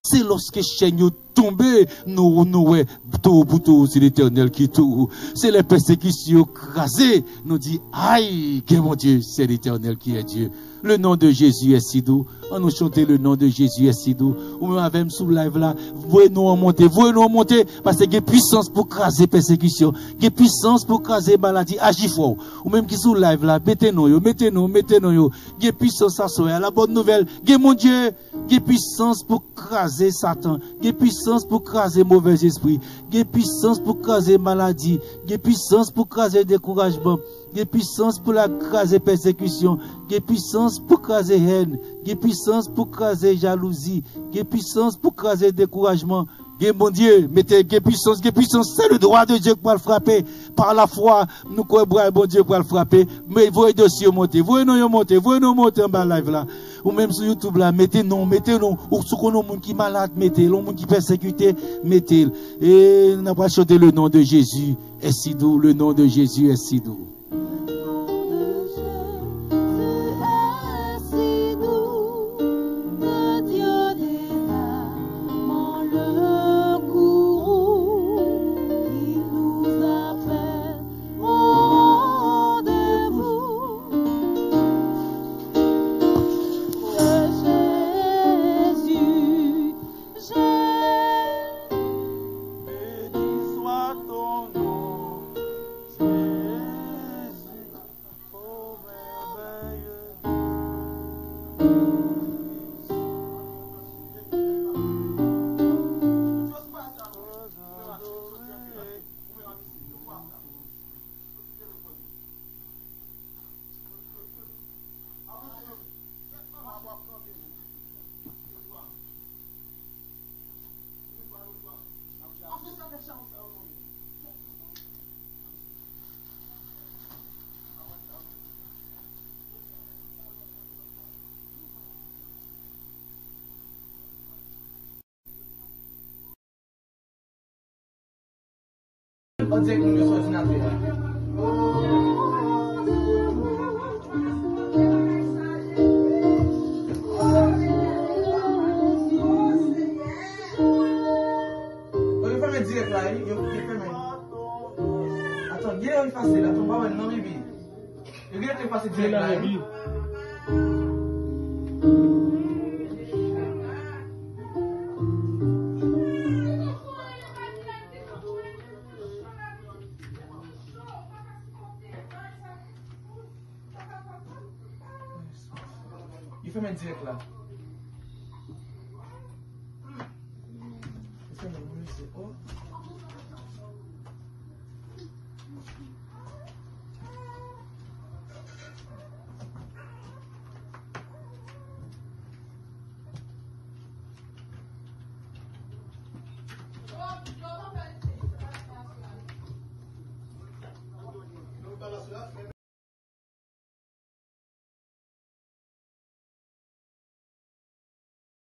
C'est lorsque chaîne tombé, nous, tout pour tout, c'est l'Éternel qui tout. C'est les persécutions crasées, nous dit, aïe, que mon Dieu, c'est l'Éternel qui est Dieu. Le nom de Jésus est si doux. On nous chanter le nom de Jésus est si doux. Ou même avec sous live là, voyez-nous en monter, parce qu'il y a puissance pour craser persécution, il y a puissance pour craser maladie, agis fort. Ou même qui sous live là, mettez-nous, il y a puissance à soi. La bonne nouvelle, il y a mon Dieu, il y a puissance pour craser Satan, il y a puissance pour craser mauvais esprit, il y a puissance pour craser maladie, il y a puissance pour craser découragement, il y a puissance pour la craser persécution, il y a puissance pour craser haine, il y a puissance pour craser jalousie, il y a puissance pour craser découragement. Mon Dieu, mettez puissance, c'est le droit de Dieu pour le frapper. Par la foi, nous croyons bon Dieu pour le frapper. Mais voyez dossier monter, voyez-nous monter en bas live là. Ou même sur YouTube là, mettez-nous. Ou sur le monde qui est malade, mettez, le monde qui est persécuté, mettez. Et nous avons chanté le nom de Jésus est si doux, le nom de Jésus est si doux. On dirait que nous sommes ordinateur. On va faire direct là, il faut faire. Attends, il est facile là, ton papa non bébé. Il est facile direct là. Il faut mettre direct là.